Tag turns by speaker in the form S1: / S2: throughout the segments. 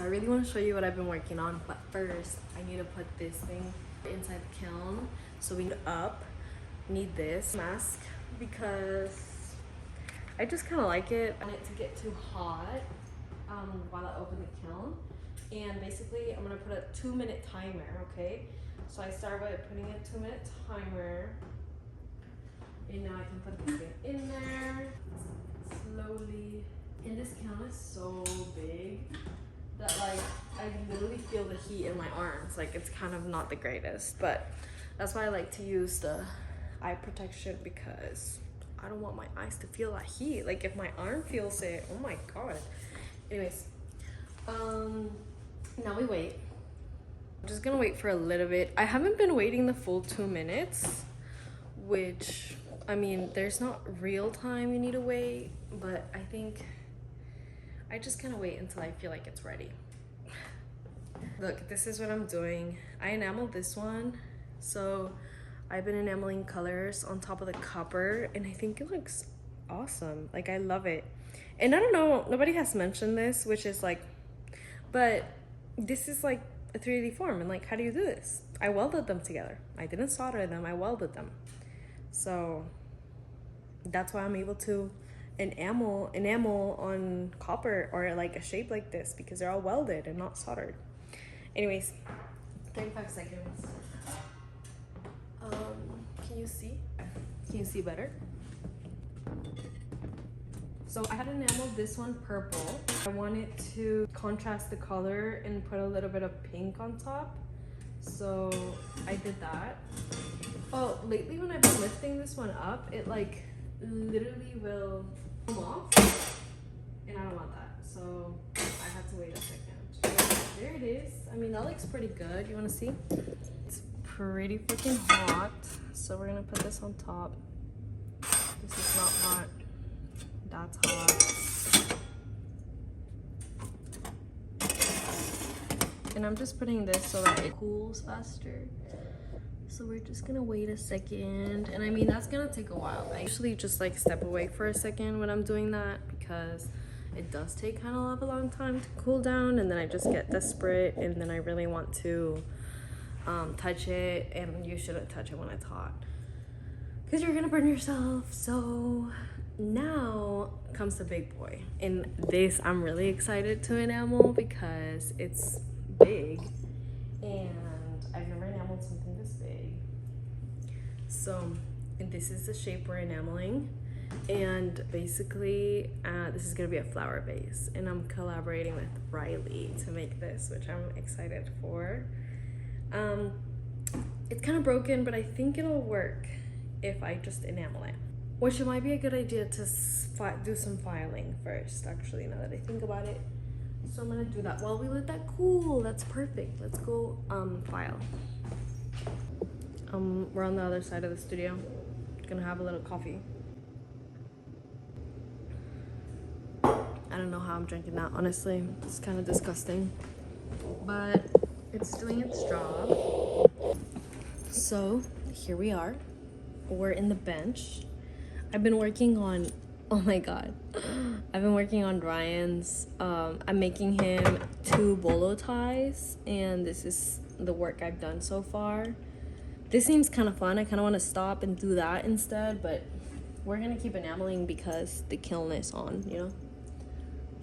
S1: really want to show you what I've been working on, but first I need to put this thing inside the kiln. So we need this mask because I just kind of like it. I want it to get too hot while I open the kiln. And basically I'm gonna put a 2-minute timer, okay? So I start by putting a 2-minute timer. And now I can put the thing in there slowly. And this kiln is so big that like I literally feel the heat in my arms. Like it's kind of not the greatest, but that's why I like to use the eye protection because I don't want my eyes to feel that heat. Like if my arm feels it, oh my god. Anyways, now we wait. I'm just gonna wait for a little bit. I haven't been waiting the full 2 minutes, which I mean, there's not real time you need to wait, but I think I just kind of wait until I feel like it's ready. Look, this is what I'm doing. I enameled this one. So I've been enameling colors on top of the copper and I think it looks awesome. Like I love it. And I don't know, nobody has mentioned this, which is like, but this is like a 3D form. And like, how do you do this? I welded them together. I didn't solder them, I welded them. So that's why I'm able to enamel on copper or like a shape like this because they're all welded and not soldered. Anyways, 35 seconds. Can you see? Can you see better? So I had enameled this one purple. I wanted to contrast the color and put a little bit of pink on top. So I did that. Oh, lately when I've been lifting this one up, it like literally will come off, and I don't want that. So I had to wait a second. There it is. I mean, that looks pretty good. You want to see? It's pretty freaking hot. So we're gonna put this on top. This is not hot. That's hot. And I'm just putting this so that it cools faster. So we're just gonna wait a second. And I mean, that's gonna take a while. I usually just like step away for a second when I'm doing that because it does take kind of a long time to cool down, and then I just get desperate and then I really want to touch it, and you shouldn't touch it when it's hot because you're gonna burn yourself. So now comes the big boy, and this I'm really excited to enamel because it's big and I've never enameled something this big. So, and this is the shape we're enameling, and basically this is gonna be a flower base, and I'm collaborating with Riley to make this, which I'm excited for. It's kind of broken, but I think it'll work if I just enamel it, which it might be a good idea to do some filing first, actually, now that I think about it. So I'm gonna do that while we let that cool. That's perfect. Let's go file. We're on the other side of the studio. Gonna have a little coffee. I don't know how I'm drinking that, honestly. It's kind of disgusting, but it's doing its job. So here we are. We're in the bench. I've been working on, oh my god, I've been working on Ryan's. I'm making him 2 bolo ties, and this is the work I've done so far. This seems kind of fun. I kind of want to stop and do that instead, but we're gonna keep enameling because the kiln is on, you know?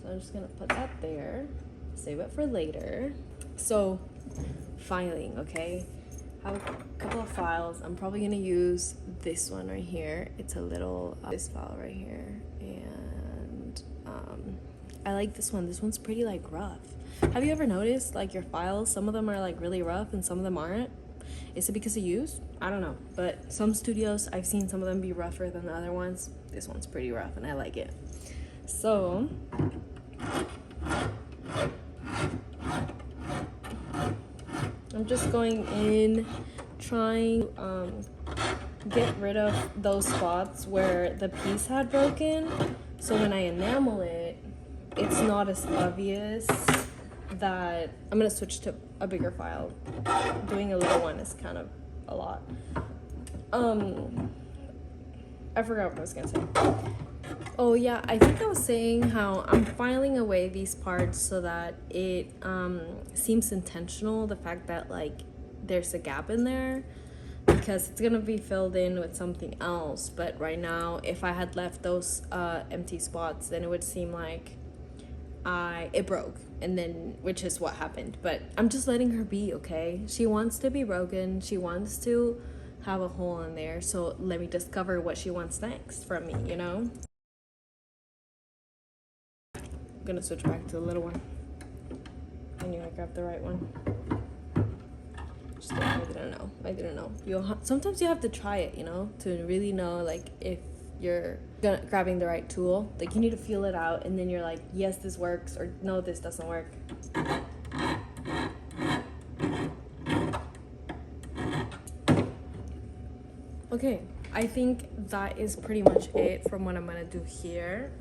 S1: So I'm just gonna put that there, save it for later. So filing, okay? I have a couple of files. I'm probably gonna use this one right here. It's a little this file right here, and I like this one. This one's pretty like rough. Have you ever noticed like your files, some of them are like really rough and some of them aren't? Is it because of use? I don't know, but some studios I've seen some of them be rougher than the other ones. This one's pretty rough and I like it. So I'm just going in, trying get rid of those spots where the piece had broken, so when I enamel it, it's not as obvious that I'm gonna switch to a bigger file. Doing a little one is kind of a lot. I forgot what I was gonna say. Oh yeah, I think I was saying how I'm filing away these parts so that it seems intentional, the fact that like there's a gap in there, because it's gonna be filled in with something else. But right now, if I had left those empty spots, then it would seem like it broke, and then which is what happened. But I'm just letting her be, okay? She wants to be broken, she wants to have a hole in there, so let me discover what she wants next from me, you know? I'm gonna switch back to the little one. I knew I grabbed the right one. Just kidding, I didn't know. I didn't know. Sometimes you have to try it, you know, to really know like if you're grabbing the right tool. Like you need to feel it out, and then you're like, yes, this works, or no, this doesn't work. Okay, I think that is pretty much it from what I'm gonna do here.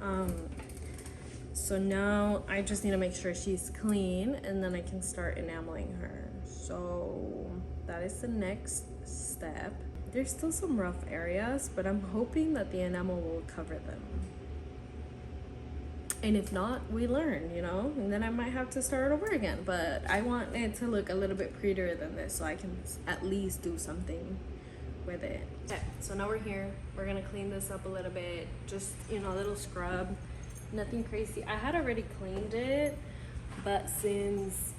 S1: So now I just need to make sure she's clean, and then I can start enameling her. So that is the next step. There's still some rough areas, but I'm hoping that the enamel will cover them. And if not, we learn, you know, and then I might have to start over again. But I want it to look a little bit prettier than this, so I can at least do something with it. Okay, so now we're here. We're gonna clean this up a little bit. Just, you know, a little scrub. Nothing crazy. I had already cleaned it, but since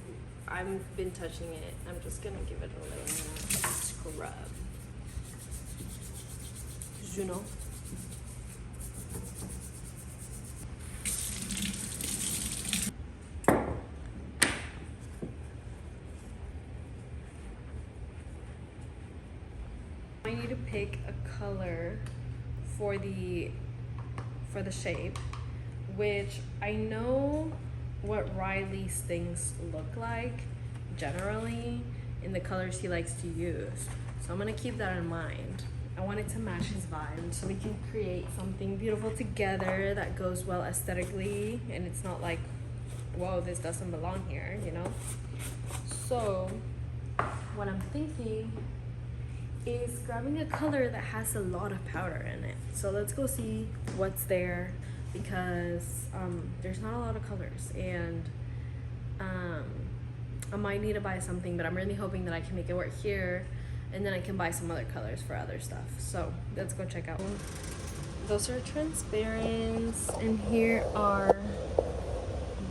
S1: I've been touching it, I'm just gonna give it a little more scrub. You know? I need to pick a color for the shape, which I know what Riley's things look like generally in the colors he likes to use. So I'm gonna keep that in mind. I want it to match his vibe so we can create something beautiful together that goes well aesthetically, and it's not like, whoa, this doesn't belong here, you know? So what I'm thinking is grabbing a color that has a lot of powder in it. So let's go see what's there, because there's not a lot of colors, and I might need to buy something, but I'm really hoping that I can make it work here, and then I can buy some other colors for other stuff. So let's go check out. Those are transparents, and here are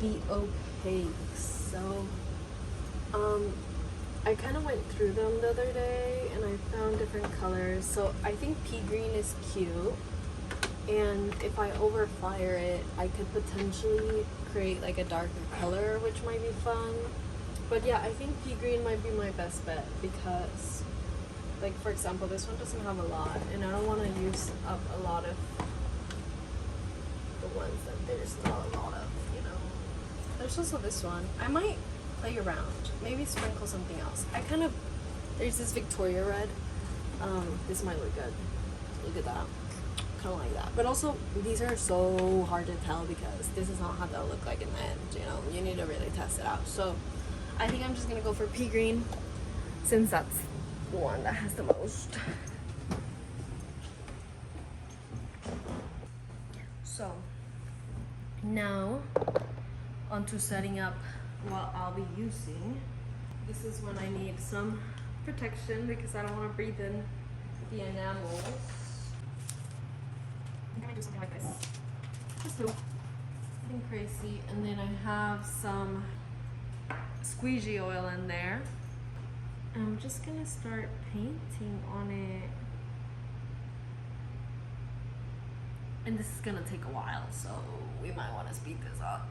S1: the opaques. So I kind of went through them the other day and I found different colors. So I think pea green is cute, and if I over fire it, I could potentially create like a darker color, which might be fun. But yeah, I think pea green might be my best bet, because like, for example, this one doesn't have a lot, and I don't want to use up a lot of the ones that there's not a lot of, you know. There's also this one. I might play around, maybe sprinkle something else. There's this Victoria red. This might look good. Look at that. Kind of like that. But also, these are so hard to tell because this is not how they'll look like in the end, you know. You need to really test it out. So I think I'm just gonna go for pea green, since that's the one that has the most. So now onto setting up what I'll be using. This is when I need some protection because I don't want to breathe in the enamels. I'm gonna do something like this. Just do nothing crazy. And then I have some squeegee oil in there. I'm just gonna start painting on it. And this is gonna take a while, so we might want to speed this up.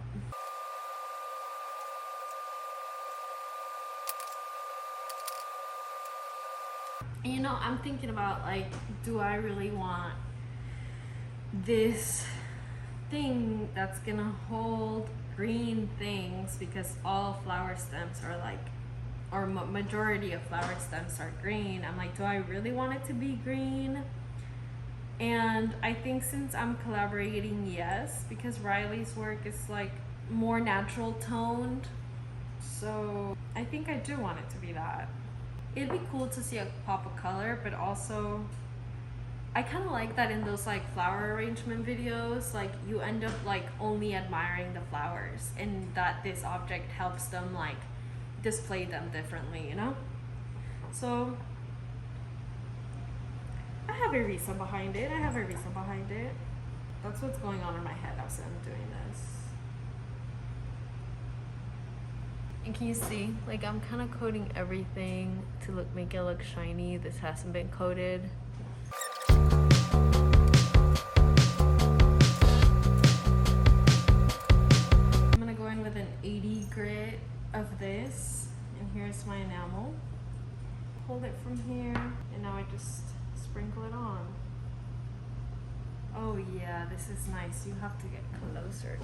S1: And, you know, I'm thinking about, like, do I really want this thing that's gonna hold green things, because all flower stems are like, or majority of flower stems are green. I'm like, do I really want it to be green? And I think since I'm collaborating, yes, because Riley's work is like more natural toned, so I think I do want it to be that. It'd be cool to see a pop of color, but also I kind of like that in those like flower arrangement videos, like you end up like only admiring the flowers, and that this object helps them like display them differently, you know? So I have a reason behind it. That's what's going on in my head as I'm doing this. And can you see, like, I'm kind of coating everything to make it look shiny. This hasn't been coated. I'm gonna go in with an 80 grit of this, and here's my enamel. Hold it from here, and now I just sprinkle it on. Oh yeah, this is nice. You have to get closer.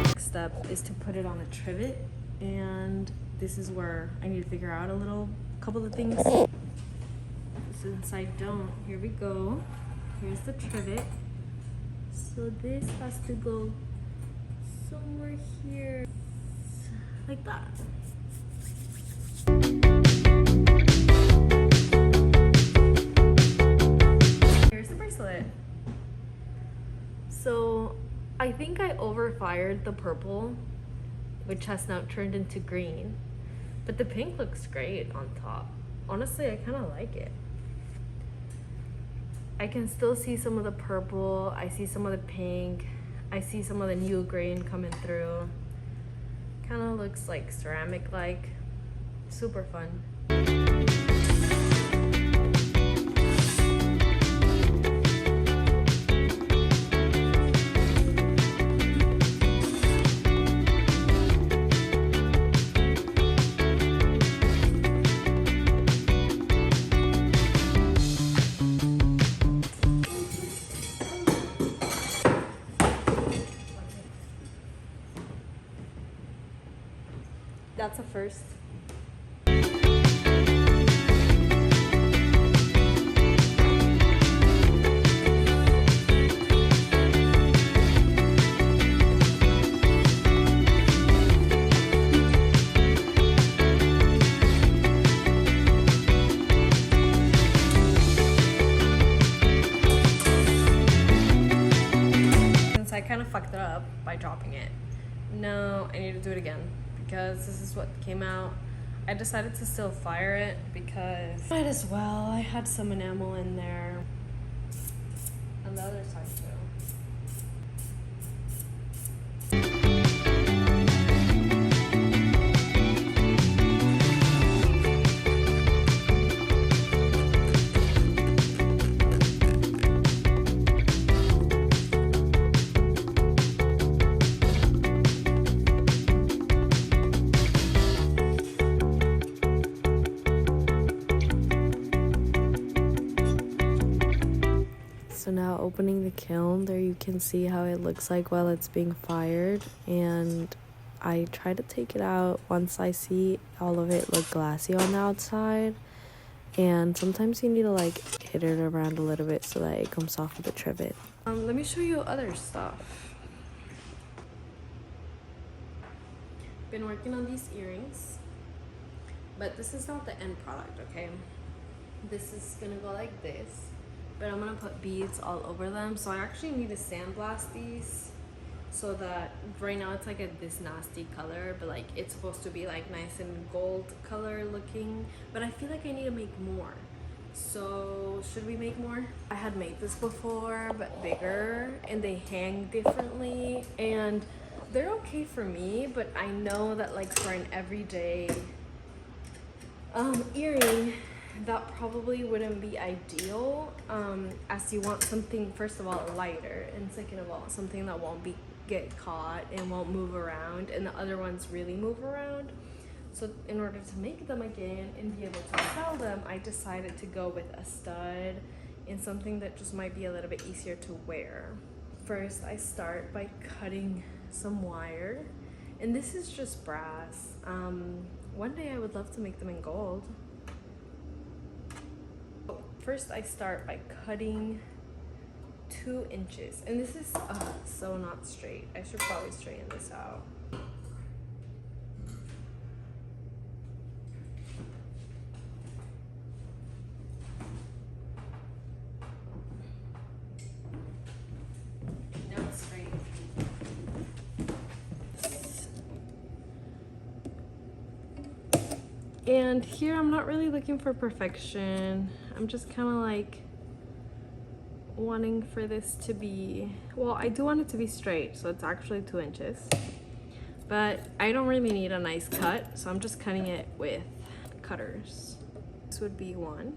S1: Next step is to put it on a trivet, and this is where I need to figure out a couple of things. Since I don't, here we go. Here's the trivet. So this has to go somewhere here, like that. Here's the bracelet. So I think I overfired the purple, which has now turned into green, but the pink looks great on top. Honestly, I kind of like it. I can still see some of the purple, I see some of the pink, I see some of the new grain coming through. Kind of looks like ceramic-like. Super fun. That's a first. Since I kind of fucked it up by dropping it, no, I need to do it again. Because this is what came out. I decided to still fire it because might as well. I had some enamel in there. On the other side too. So now opening the kiln, there you can see how it looks like while it's being fired, and I try to take it out once I see all of it look glassy on the outside, and sometimes you need to like hit it around a little bit so that it comes off of the trivet. Let me show you other stuff. Been working on these earrings, but this is not the end product, okay? This is gonna go like this. But I'm gonna put beads all over them, so I actually need to sandblast these so that right now it's like this nasty color, but like it's supposed to be like nice and gold color looking, but I feel like I need to make more. So should we make more? I had made this before but bigger, and they hang differently, and they're okay for me, but I know that like for an everyday earring, that probably wouldn't be ideal, as you want something, first of all, lighter, and second of all, something that won't get caught and won't move around, and the other ones really move around. So in order to make them again and be able to sell them, I decided to go with a stud and something that just might be a little bit easier to wear. First, I start by cutting some wire, and this is just brass. One day I would love to make them in gold. First, I start by cutting 2 inches. And this is so not straight. I should probably straighten this out. Now it's straight. And here I'm not really looking for perfection. I'm just kind of like wanting for this to be, well, I do want it to be straight, so it's actually 2 inches. But I don't really need a nice cut, so I'm just cutting it with cutters. This would be 1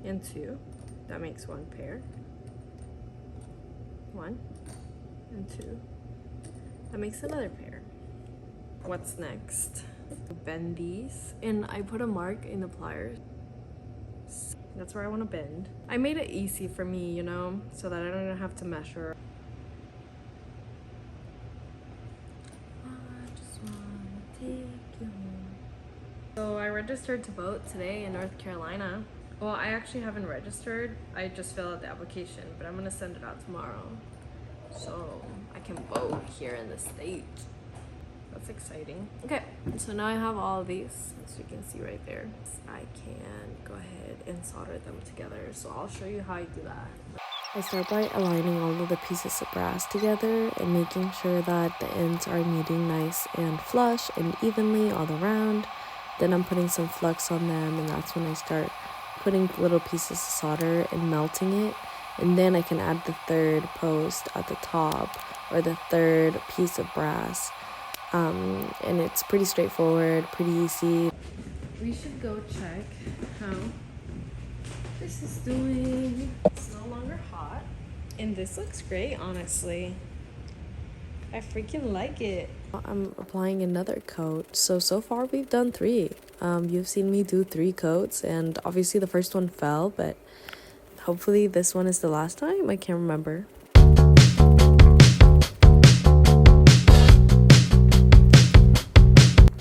S1: and 2. That makes 1 pair. 1 and 2. That makes another pair. What's next? Bend these, and I put a mark in the pliers. That's where I want to bend. I made it easy for me, you know, so that I don't have to measure. I just wanna take you home. So I registered to vote today in North Carolina. Well, I actually haven't registered. I just filled out the application, but I'm gonna send it out tomorrow, so I can vote here in the state. That's exciting. Okay, so now I have all of these, as you can see right there. I can go ahead and solder them together, so I'll show you how I do that. I start by aligning all of the pieces of brass together and making sure that the ends are meeting nice and flush and evenly all around. Then I'm putting some flux on them, and that's when I start putting little pieces of solder and melting it. And then I can add the 3rd post at the top, or the 3rd piece of brass. And it's pretty straightforward, pretty easy. We should go check how this is doing. It's no longer hot, and this looks great, honestly. I freaking like it. I'm applying another coat. So far we've done 3. You've seen me do 3 coats, and obviously the first one fell, but hopefully this one is the last time. I can't remember.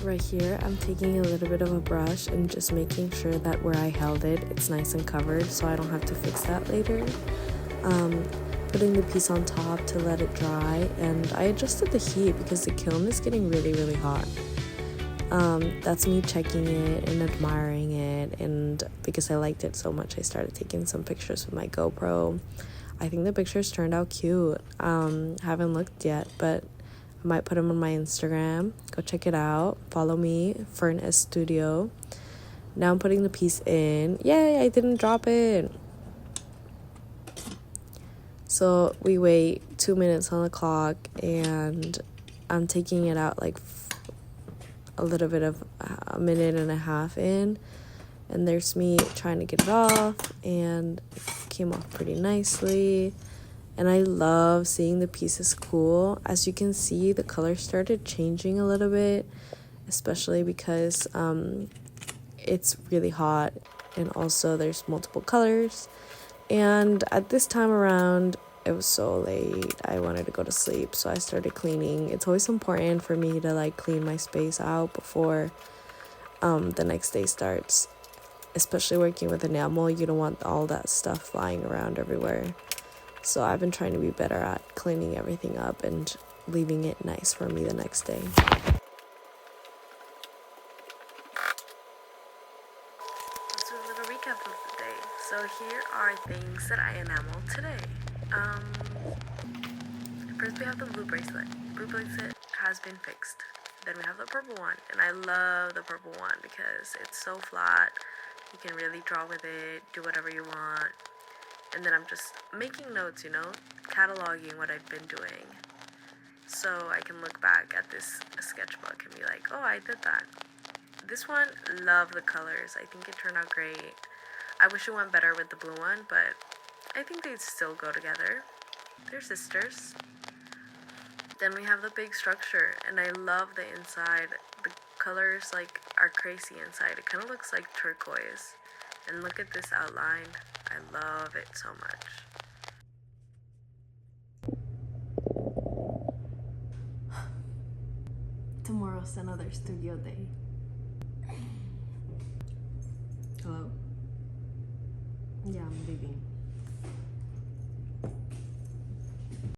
S1: Right here, I'm taking a little bit of a brush and just making sure that where I held it, it's nice and covered, so I don't have to fix that later. Putting the piece on top to let it dry, and I adjusted the heat because the kiln is getting really hot. That's me checking it and admiring it, and because I liked it so much, I started taking some pictures with my GoPro. I think the pictures turned out cute. Haven't looked yet, but I might put them on my Instagram. Go check it out. Follow me, Fern S Studio. Now I'm putting the piece in. Yay, I didn't drop it. So we wait 2 minutes on the clock, and I'm taking it out like a little bit of a minute and a half in. And there's me trying to get it off, and it came off pretty nicely. And I love seeing the pieces cool. As you can see, the color started changing a little bit, especially because it's really hot, and also there's multiple colors. And at this time around, it was so late. I wanted to go to sleep, so I started cleaning. It's always important for me to like clean my space out before the next day starts. Especially working with enamel, you don't want all that stuff flying around everywhere. So I've been trying to be better at cleaning everything up and leaving it nice for me the next day. Let's do a little recap of the day. So here are things that I enamel today. First we have the blue bracelet. Blue bracelet has been fixed. Then we have the purple one, and I love the purple one because it's so flat. You can really draw with it, do whatever you want. And then I'm just making notes, you know, cataloging what I've been doing. So I can look back at this sketchbook and be like, oh, I did that. This one, love the colors. I think it turned out great. I wish it went better with the blue one, but I think they'd still go together. They're sisters. Then we have the big structure, and I love the inside. The colors like are crazy inside. It kind of looks like turquoise. And look at this outline. I love it so much. Tomorrow's another studio day. Hello? Yeah, I'm leaving.